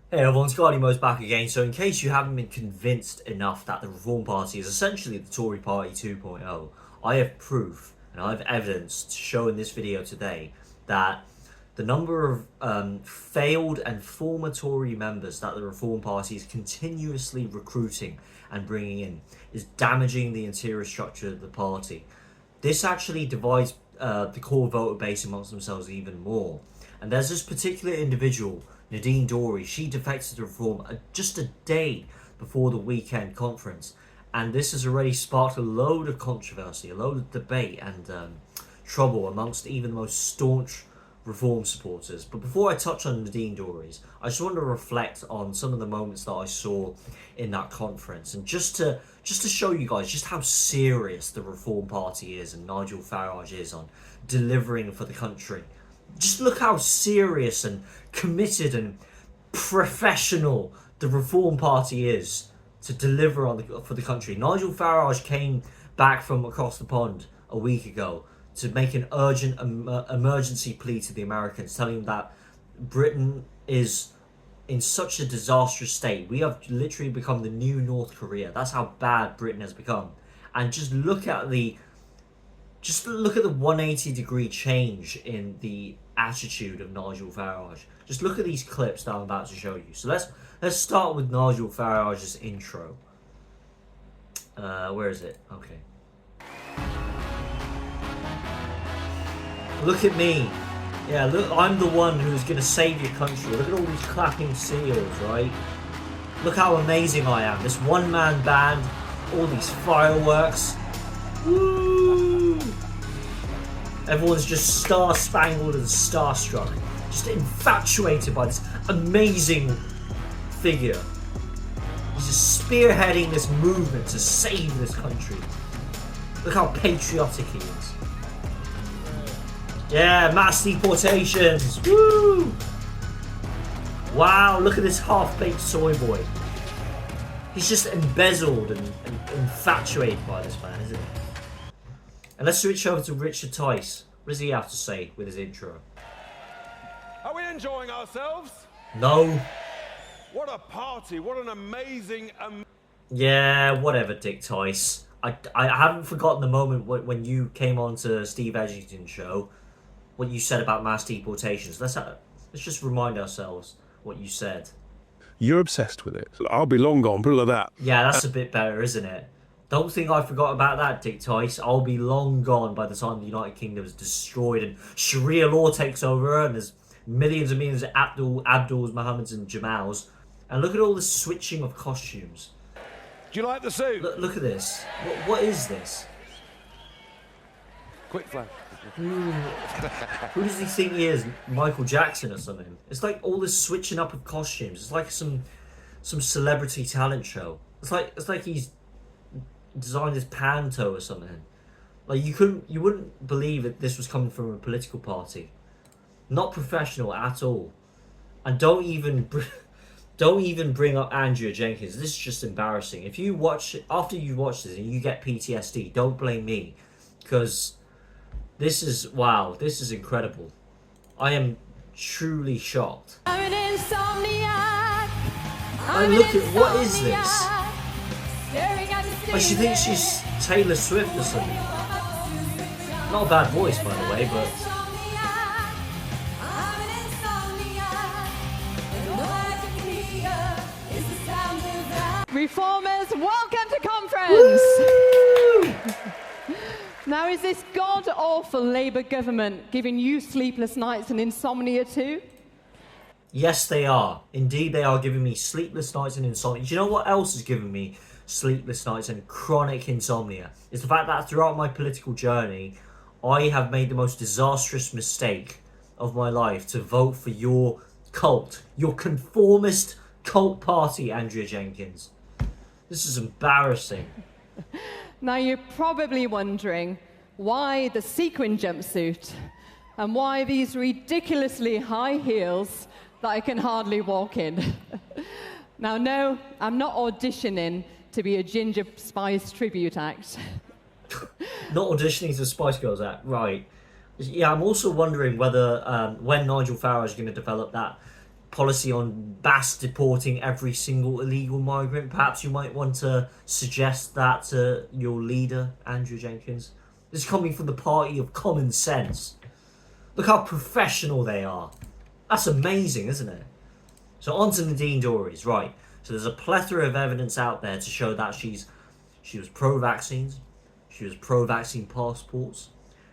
Hey everyone, Scotty back again. So in case you haven't been convinced enough that the Reform Party is essentially the Tory Party 2.0, I have proof and I have evidence to show in this video today that the number of failed and former Tory members that the Reform Party is continuously recruiting and bringing in is damaging the interior structure of the party. This actually divides the core voter base amongst themselves even more. And there's this particular individual, Nadine Dorries. She defected to Reform just a day before the weekend conference. And this has already sparked a load of controversy, a load of debate and trouble amongst even the most staunch Reform supporters. But before I touch on Nadine Dorries, I just want to reflect on some of the moments that I saw in that conference, and just to show you guys just how serious the Reform Party is and Nigel Farage is on delivering for the country. Just look how serious and committed and professional the Reform Party is to deliver for the country. Nigel Farage came back from across the pond a week ago to make an urgent emergency plea to the Americans, telling them that Britain is in such a disastrous state. We have literally become the new North Korea. That's how bad Britain has become. And just look at the 180-degree change in the attitude of Nigel Farage. Just look at these clips that I'm about to show you. So let's start with Nigel Farage's intro. Where is it? Okay. Look at me. Yeah, look, I'm the one who's going to save your country. Look at all these clapping seals, right? Look how amazing I am. This one-man band, all these fireworks. Woo! Everyone's just star-spangled and starstruck. Just infatuated by this amazing figure. He's just spearheading this movement to save this country. Look how patriotic he is. Yeah, mass deportations. Woo! Wow, look at this half-baked soy boy. He's just embezzled and infatuated by this man, isn't he? And let's switch over to Richard Tice. What does he have to say with his intro? Are we enjoying ourselves? No. What a party, what an amazing... Yeah, whatever, Dick Tice. I haven't forgotten the moment when you came on to Steve Edgington's show, what you said about mass deportations. Let's just remind ourselves what you said. You're obsessed with it. I'll be long gone, put it like that. Yeah, that's a bit better, isn't it? Don't think I forgot about that, Dick Tice. I'll be long gone by the time the United Kingdom is destroyed and Sharia law takes over and there's millions and millions of Abduls, Mohammeds and Jamals. And look at all the switching of costumes. Do you like the suit? Look at this. What is this? Quick flash. Who does he think he is? Michael Jackson or something? It's like all this switching up of costumes. It's like some celebrity talent show. It's like he's designed this panto or something. Like you wouldn't believe that this was coming from a political party. Not professional at all. And don't even bring up Andrea Jenkins. This is just embarrassing. If you watch after you watch this and you get PTSD, don't blame me, because this is incredible. I am truly shocked. I'm an insomniac. Like, look at what is this? Like, she thinks she's Taylor Swift or something. Not a bad voice, by the way, but Reformers, welcome to conference. Now, is this god-awful Labour government giving you sleepless nights and insomnia too? yes, they are. Indeed, they are giving me sleepless nights and insomnia. Do you know what else is giving me sleepless nights and chronic insomnia? It's the fact that throughout my political journey, I have made the most disastrous mistake of my life to vote for your cult, your conformist cult party, Andrea Jenkins. This is embarrassing. Now, you're probably wondering why the sequin jumpsuit and why these ridiculously high heels that I can hardly walk in. Now, no, I'm not auditioning to be a Ginger Spice tribute act. Not auditioning to the Spice Girls act, right. Yeah, I'm also wondering whether when Nigel Farage is going to develop that policy on mass deporting every single illegal migrant. Perhaps you might want to suggest that to your leader, Andrew Jenkins. This is coming from the party of common sense. Look how professional they are. That's amazing, isn't it? So on to Nadine Dorries, right. So there's a plethora of evidence out there to show that she was pro-vaccines, she was pro-vaccine passports,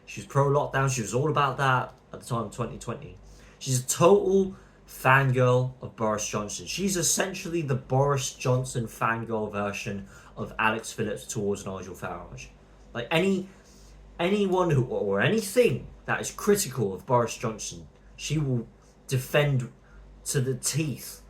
she was pro-lockdown, she was all about that at the time of 2020. She's a total fangirl of Boris Johnson. She's essentially the Boris Johnson fangirl version of Alex Phillips towards Nigel Farage. Like anyone who, or anything that is critical of Boris Johnson, she will defend to the teeth.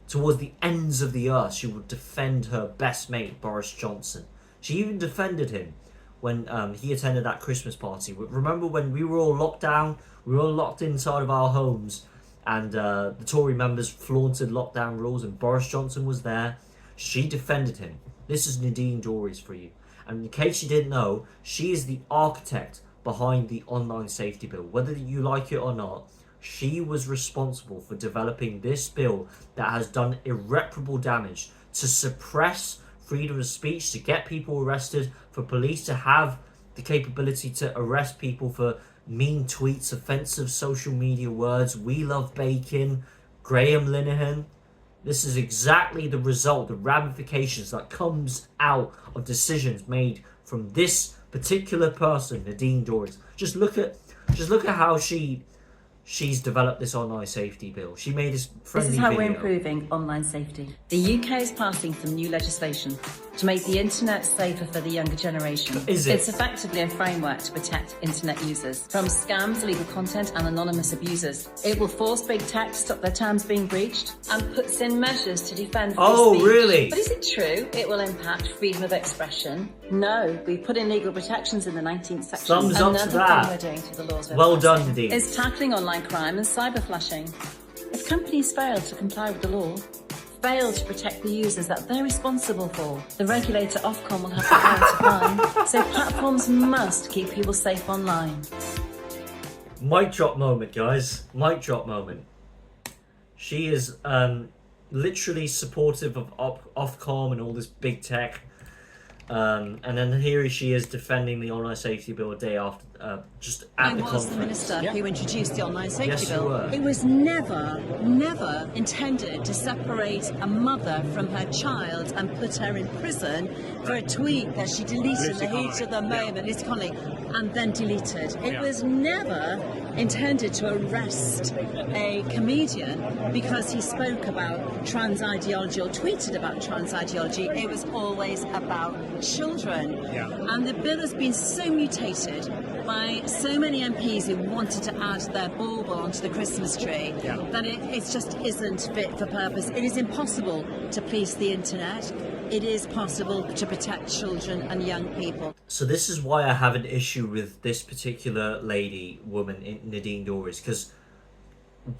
Towards the ends of the earth, she would defend her best mate, Boris Johnson. She even defended him when he attended that Christmas party. Remember when we were all locked down, we were all locked inside of our homes, and the Tory members flaunted lockdown rules, and Boris Johnson was there. She defended him. This is Nadine Dorries for you. And in case you didn't know, she is the architect behind the online safety bill. Whether you like it or not, she was responsible for developing this bill that has done irreparable damage to suppress freedom of speech, to get people arrested, for police to have the capability to arrest people for mean tweets, offensive social media words, we love bacon, Graham Linehan. This is exactly the result, the ramifications that comes out of decisions made from this particular person, Nadine Dorries. Just look at how she's developed this online safety bill. She made this friendly This is how video. we're improving online safety. The UK is passing some new legislation to make the internet safer for the younger generation. Is it? It's effectively a framework to protect internet users from scams, illegal content and anonymous abusers. It will force big tech to stop their terms being breached and puts in measures to defend free speech. Really? But is it true it will impact freedom of expression? No, we put in legal protections in the 19th section. Thumbs up to Another that. thing we're doing to the laws we're Well passing done, Nadine. is tackling online crime and cyber flashing. If companies fail to comply with the law, fail to protect the users that they're responsible for, the regulator Ofcom will have to pay a fine. So platforms must keep people safe online. Mic drop moment, guys. Mic drop moment. She is literally supportive of Ofcom and all this big tech. And then here she is defending the online safety bill a day after, just at the I was conference. the minister who introduced the online safety Yes, you bill. were. It was never intended to separate a mother from her child and put her in prison for a tweet that she deleted in the heat of the moment, and then deleted. It was never intended to arrest a comedian because he spoke about trans ideology or tweeted about trans ideology. It was always about children. And the bill has been so mutated by so many MPs who wanted to add their bauble onto the Christmas tree that it just isn't fit for purpose. It is impossible to police the internet. It is possible to protect children and young people. So this is why I have an issue with this particular woman, Nadine Dorries, because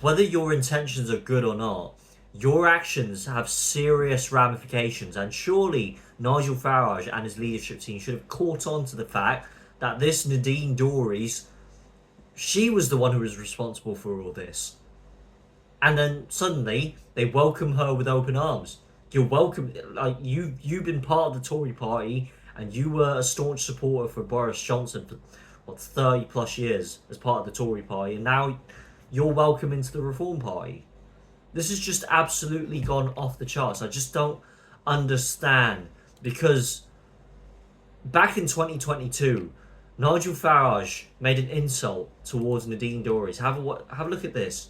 whether your intentions are good or not, your actions have serious ramifications, and surely Nigel Farage and his leadership team should have caught on to the fact that this Nadine Dorries, she was the one who was responsible for all this. And then suddenly they welcome her with open arms. You're welcome, like you've been part of the Tory party and you were a staunch supporter for Boris Johnson for 30 plus years as part of the Tory party, and now you're welcome into the Reform Party. This has just absolutely gone off the charts. I just don't understand, because back in 2022, Nigel Farage made an insult towards Nadine Dorries. Have a look at this.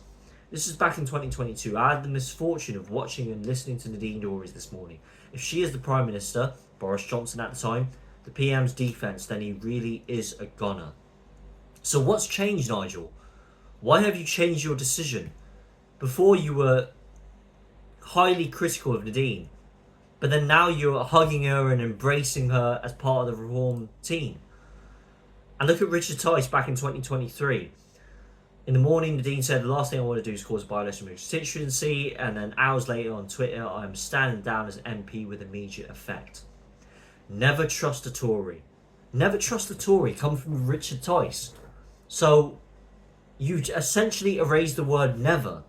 This is back in 2022. I had the misfortune of watching and listening to Nadine Dorries this morning. If she is the Prime Minister, Boris Johnson at the time, the PM's defence, then he really is a goner. So what's changed, Nigel? Why have you changed your decision? Before you were highly critical of Nadine, but then now you're hugging her and embracing her as part of the Reform team. And look at Richard Tice back in 2023. In the morning, Nadine said, the last thing I want to do is cause by-election constituency, and then hours later on Twitter, I'm standing down as MP with immediate effect. Never trust a Tory. Never trust a Tory come from Richard Tice. So you essentially erase the word never.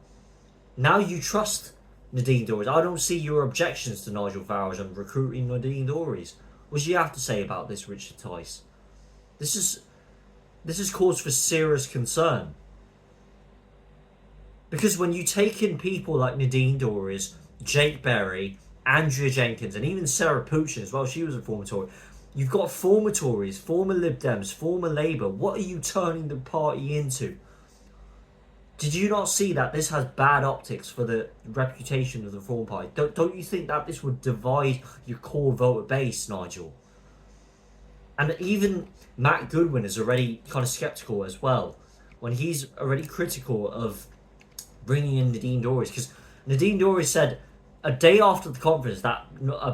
Now you trust Nadine Dorries. I don't see your objections to Nigel Farage and recruiting Nadine Dorries. What do you have to say about this, Richard Tice? This is cause for serious concern. Because when you take in people like Nadine Dorries, Jake Berry, Andrea Jenkins, and even Sarah Puchin as well, she was a former Tory. You've got former Tories, former Lib Dems, former Labour. What are you turning the party into? Did you not see that this has bad optics for the reputation of the Reform Party? Don't you think that this would divide your core voter base, Nigel? And even Matt Goodwin is already kind of sceptical as well, when he's already critical of bringing in Nadine Dorries, because Nadine Dorries said a day after the conference that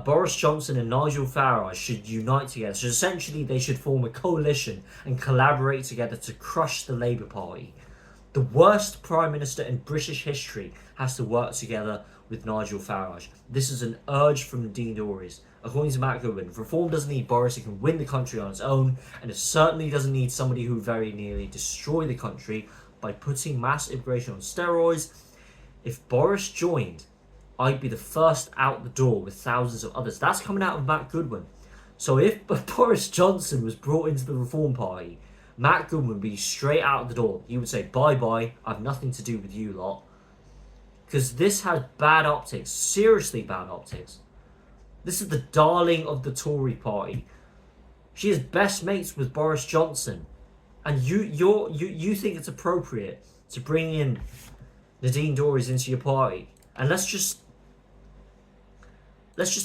Boris Johnson and Nigel Farage should unite together. So essentially they should form a coalition and collaborate together to crush the Labour Party. The worst Prime Minister in British history has to work together with Nigel Farage. This is an urge from Nadine Dorries. According to Matt Goodwin, Reform doesn't need Boris, it can win the country on its own, and it certainly doesn't need somebody who very nearly destroyed the country by putting mass immigration on steroids. If Boris joined, I'd be the first out the door with thousands of others. That's coming out of Matt Goodwin. So if Boris Johnson was brought into the Reform Party, Matt Goodwin would be straight out the door. He would say, bye-bye, I have nothing to do with you lot. Because this has bad optics, seriously bad optics. This is the darling of the Tory party. She is best mates with Boris Johnson. And you think it's appropriate to bring in Nadine Dorries into your party. And let's just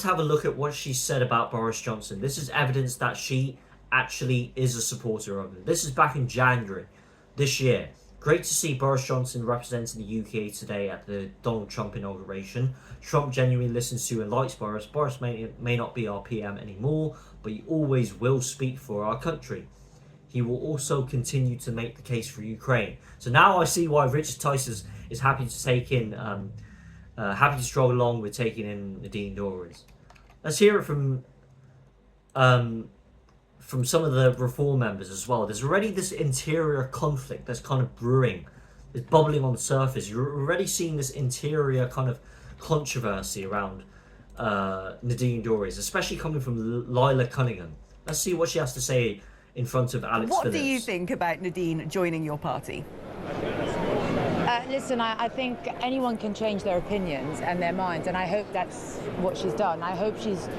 have a look at what she said about Boris Johnson. This is evidence that she actually is a supporter of him. This is back in January this year. Great to see Boris Johnson representing the UK today at the Donald Trump inauguration. Trump genuinely listens to and likes Boris. Boris may not be our PM anymore, but he always will speak for our country. He will also continue to make the case for Ukraine. So now I see why Richard Tice is happy to take in, happy to stroll along with taking in Nadine Dorries. Let's hear it from some of the Reform members as well. There's already this interior conflict that's kind of brewing. It's bubbling on the surface. You're already seeing this interior kind of controversy around Nadine Dorries, especially coming from Lila Cunningham. Let's see what she has to say in front of Alex What Phillips. do you think about Nadine joining your party? Listen, I think anyone can change their opinions and their minds, and I hope that's what she's done. I hope she's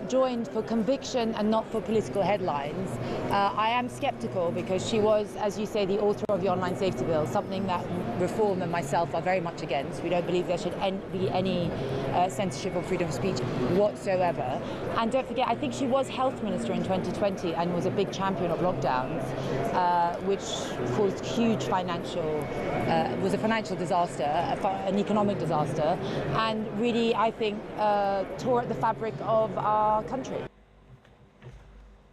joined for conviction and not for political headlines. I am sceptical because she was, as you say, the author of the online safety bill, something that Reform and myself are very much against. We don't believe there should be any censorship or freedom of speech whatsoever. And don't forget, I think she was health minister in 2020 and was a big champion of lockdowns, which caused huge was a financial disaster, an economic disaster, and really, I think, tore at the fabric of our country.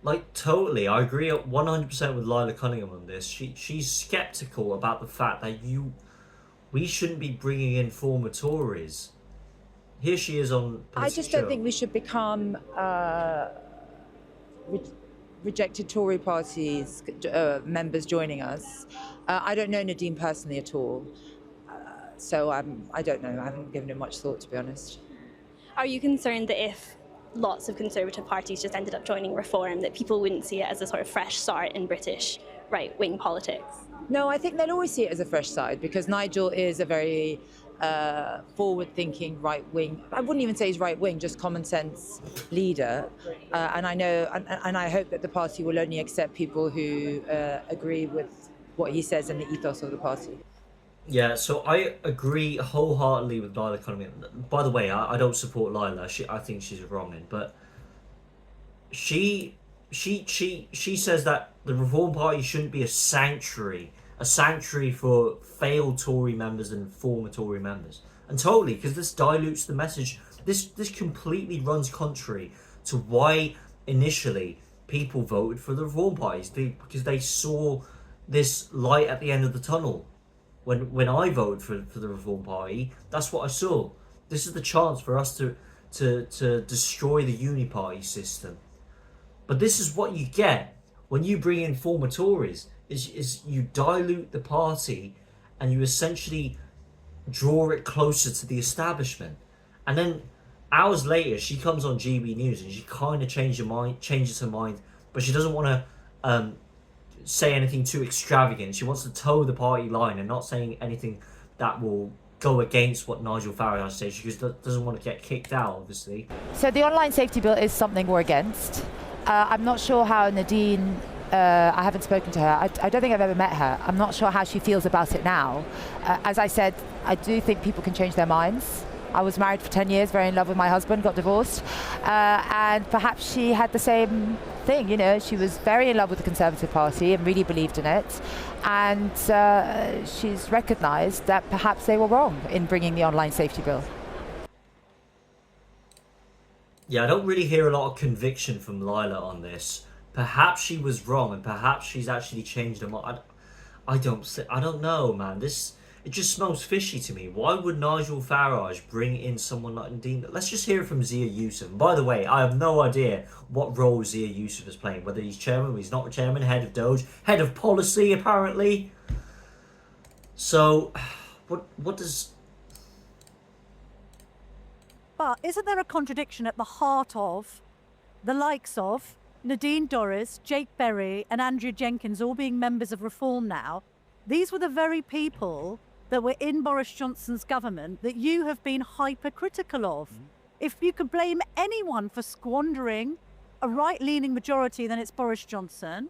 Like, totally, I agree 100% with Lila Cunningham on this. She's sceptical about the fact that we shouldn't be bringing in former Tories. Here she is on. I just don't think we should become rejected Tory parties members joining us. I don't know Nadine personally at all, so I don't know. I haven't given it much thought, to be honest. Are you concerned that if lots of Conservative parties just ended up joining Reform, that people wouldn't see it as a sort of fresh start in British right-wing politics? No, I think they'll always see it as a fresh side because Nigel is a very forward-thinking right-wing. I wouldn't even say he's right-wing, just common-sense leader. And I know, and I hope that the party will only accept people who agree with what he says and the ethos of the party. Yeah, so I agree wholeheartedly with Lila Cunningham. By the way, I don't support Lila. I think she's wronging, but she says that the Reform Party shouldn't be a sanctuary for failed Tory members and former Tory members. And totally, because this dilutes the message. This completely runs contrary to why initially people voted for the Reform parties, because they saw this light at the end of the tunnel. When I voted for the Reform Party, that's what I saw. This is the chance for us to destroy the Uni-Party system. But this is what you get when you bring in former Tories, is you dilute the party and you essentially draw it closer to the establishment. And then hours later, she comes on GB News and she kind of changes her mind, but she doesn't want to say anything too extravagant. She wants to toe the party line and not saying anything that will go against what Nigel Farage says. She just doesn't want to get kicked out, obviously. So the online safety bill is something we're against. I'm not sure how Nadine, I haven't spoken to her. I don't think I've ever met her. I'm not sure how she feels about it now. As I said, I do think people can change their minds. I was married for 10 years, very in love with my husband, got divorced. And perhaps she had the same thing, you know, she was very in love with the Conservative Party and really believed in it. And she's recognised that perhaps they were wrong in bringing the online safety bill. Yeah, I don't really hear a lot of conviction from Lila on this. Perhaps she was wrong, and perhaps she's actually changed her mind. I don't know, man. It just smells fishy to me. Why would Nigel Farage bring in someone like Nadine? Let's just hear it from Zia Yusuf. And by the way, I have no idea what role Zia Yusuf is playing. Whether he's chairman, whether he's not chairman, head of Doge, head of policy, apparently. So, what does... But isn't there a contradiction at the heart of the likes of Nadine Dorries, Jake Berry and Andrew Jenkins all being members of Reform now? These were the very people that were in Boris Johnson's government that you have been hypercritical of. If you could blame anyone for squandering a right-leaning majority, then it's Boris Johnson,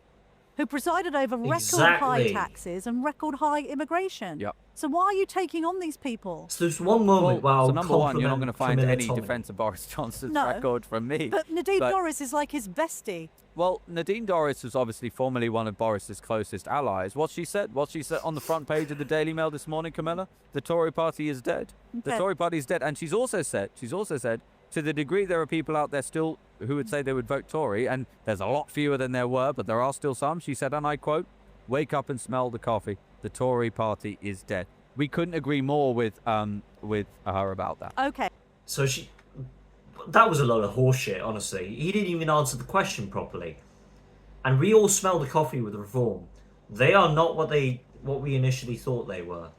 who presided over record-high taxes and record-high immigration. Yep. So why are you taking on these people? So there's one moment so number one, you're not going to find any defence of Boris Johnson's No. record from me. But Nadine Dorries is like his bestie. Well, Nadine Dorries was obviously formerly one of Boris's closest allies. What she said on the front page of the Daily Mail this morning, Camilla, the Tory party is dead. Okay. The Tory party is dead. And she's also said, to the degree there are people out there still who would say they would vote Tory, and there's a lot fewer than there were, but there are still some, she said, and I quote, "Wake up and smell the coffee. The Tory party is dead." We couldn't agree more with her about that. Okay. So that was a load of horseshit, honestly. He didn't even answer the question properly. And we all smell the coffee with Reform. They are not what we initially thought they were.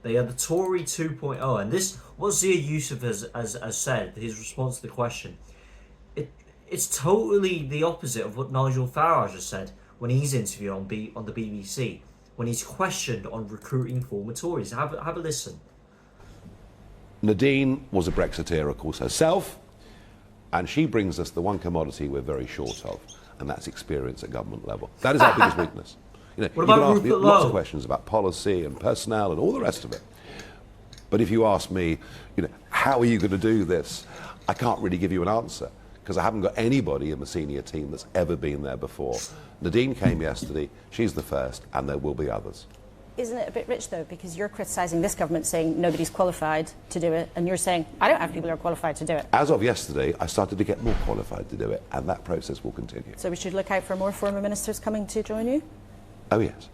They are the Tory 2.0. And this, what Zia Yusuf has said, his response to the question, it's totally the opposite of what Nigel Farage has said when he's interviewed on the BBC, when he's questioned on recruiting former Tories. Have a listen. Nadine was a Brexiteer, of course, herself, and she brings us the one commodity we're very short of, and that's experience at government level. That is our biggest weakness. You know, what you about can ask me Rupert lots Lowe? of questions about policy and personnel and all the rest of it. But if you ask me, you know, how are you going to do this? I can't really give you an answer because I haven't got anybody in the senior team that's ever been there before. Nadine came yesterday, she's the first, and there will be others. Isn't it a bit rich, though, because you're criticising this government, saying nobody's qualified to do it, and you're saying, I don't have people who are qualified to do it. As of yesterday, I started to get more qualified to do it, and that process will continue. So we should look out for more former ministers coming to join you? Oh, yes.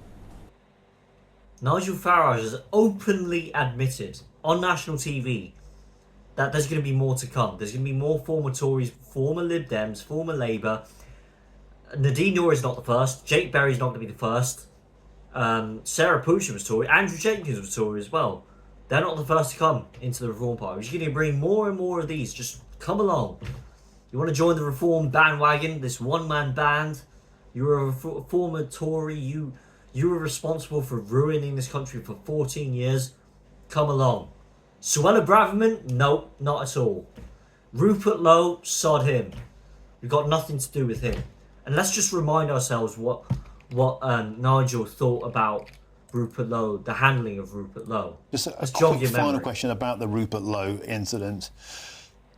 Nigel Farage has openly admitted on national TV that there's going to be more to come. There's going to be more former Tories, former Lib Dems, former Labour. Nadine Dorries is not the first. Jake Berry's not going to be the first. Sarah Pusher was Tory. Andrew Jenkins was Tory as well. They're not the first to come into the Reform Party. We're just going to bring more and more of these. Just come along. You want to join the Reform bandwagon, this one-man band? You're a former Tory. You were responsible for ruining this country for 14 years. Come along. Suella Braverman? No, not at all. Rupert Lowe? Sod him. We've got nothing to do with him. And let's just remind ourselves what Nigel thought about Rupert Lowe, the handling of Rupert Lowe. Just a quick final question about the Rupert Lowe incident.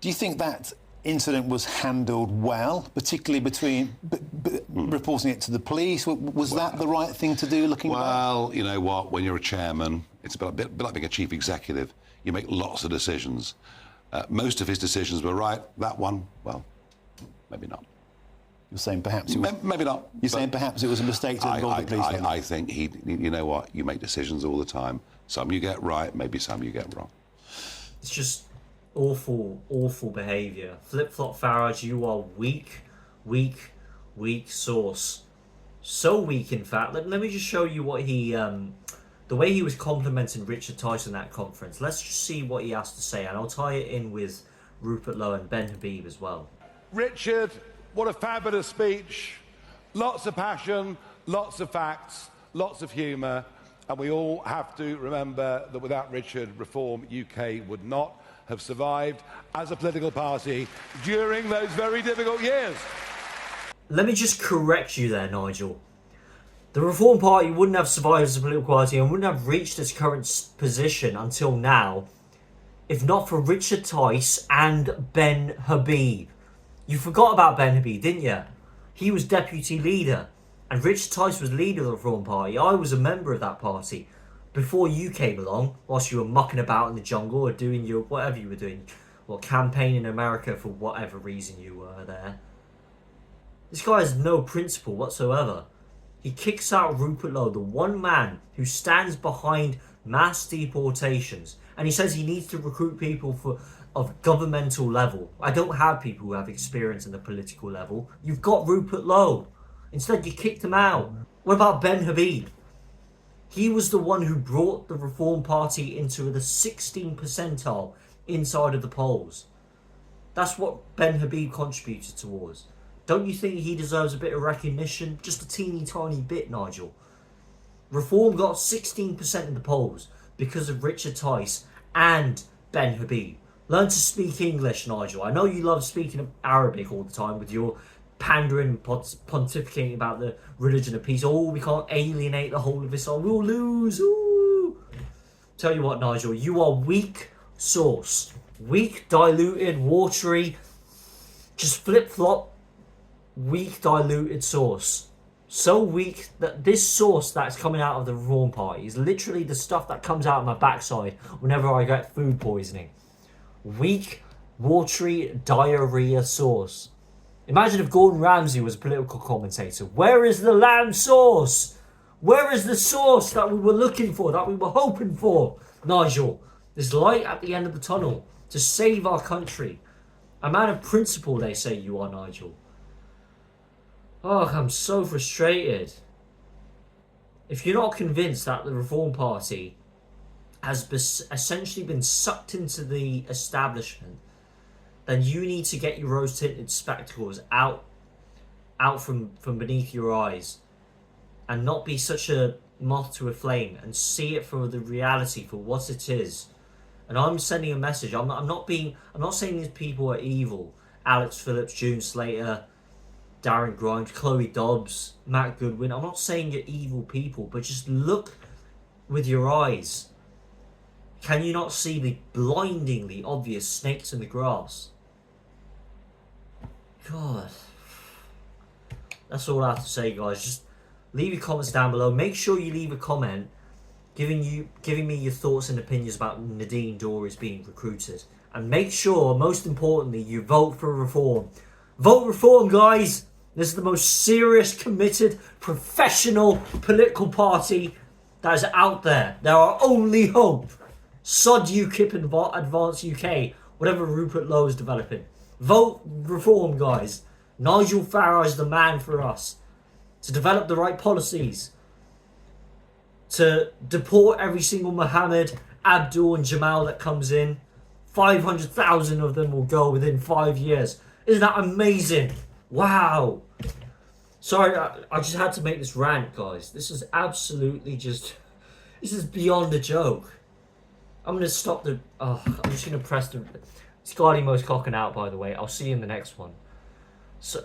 Do you think that incident was handled well, particularly between reporting it to the police? Was that the right thing to do, looking back? Well, you know what, when you're a chairman, it's a bit like being a chief executive. You make lots of decisions. Most of his decisions were right. That one, well, maybe not. You're saying perhaps it was... Maybe not. You're saying perhaps it was a mistake to involve the police? I think you know what, you make decisions all the time. Some you get right, maybe some you get wrong. It's just awful, awful behaviour. Flip-flop Farage, you are weak, weak, weak sauce. So weak, in fact. Let me just show you what he the way he was complimenting Richard Tice in that conference, let's just see what he has to say, and I'll tie it in with Rupert Lowe and Ben Habib as well. Richard, what a fabulous speech. Lots of passion, lots of facts, lots of humour. And we all have to remember that without Richard, Reform UK would not have survived as a political party during those very difficult years. Let me just correct you there, Nigel. The Reform Party wouldn't have survived as a political party and wouldn't have reached its current position until now if not for Richard Tice and Ben Habib. You forgot about Ben Habib, didn't you? He was deputy leader and Richard Tice was leader of the Reform Party. I was a member of that party before you came along, whilst you were mucking about in the jungle or doing your whatever you were doing, or campaigning in America for whatever reason you were there. This guy has no principle whatsoever. He kicks out Rupert Lowe, the one man who stands behind mass deportations, and he says he needs to recruit people of governmental level. I don't have people who have experience in the political level. You've got Rupert Lowe. Instead, you kicked him out. What about Ben Habib? He was the one who brought the Reform Party into the 16th percentile inside of the polls. That's what Ben Habib contributed towards. Don't you think he deserves a bit of recognition? Just a teeny tiny bit, Nigel. Reform got 16% in the polls because of Richard Tice and Ben Habib. Learn to speak English, Nigel. I know you love speaking Arabic all the time with your pandering, pontificating about the religion of peace. Oh, we can't alienate the whole of Islam. We'll lose. Ooh. Tell you what, Nigel, you are weak sauce. Weak, diluted, watery, just flip-flop, weak, diluted sauce. So weak that this sauce that's coming out of the Reform Party is literally the stuff that comes out of my backside whenever I get food poisoning. Weak, watery, diarrhea sauce. Imagine if Gordon Ramsay was a political commentator. Where is the lamb sauce? Where is the sauce that we were looking for, that we were hoping for? Nigel, there's light at the end of the tunnel to save our country. A man of principle, they say you are, Nigel. Oh, I'm so frustrated. If you're not convinced that the Reform Party has essentially been sucked into the establishment, then you need to get your rose-tinted spectacles out from beneath your eyes and not be such a moth to a flame and see it for the reality for what it is. And I'm sending a message. I'm not saying these people are evil. Alex Phillips, June Slater, Darren Grimes, Chloe Dobbs, Matt Goodwin. I'm not saying you're evil people, but just look with your eyes. Can you not see the blindingly obvious snakes in the grass? God. That's all I have to say, guys. Just leave your comments down below. Make sure you leave a comment giving me your thoughts and opinions about Nadine Dorries being recruited. And make sure, most importantly, you vote for Reform. Vote Reform, guys! This is the most serious, committed, professional political party that is out there. They're our only hope. Sod UKIP and Advance UK, whatever Rupert Lowe is developing. Vote Reform, guys. Nigel Farage is the man for us. To develop the right policies. To deport every single Mohammed, Abdul and Jamal that comes in. 500,000 of them will go within 5 years. Isn't that amazing? Wow. Sorry, I just had to make this rant, guys. This is absolutely just... This is beyond a joke. I'm going to stop the... I'm just going to press the... It's Guardian Most cocking out, by the way. I'll see you in the next one. So...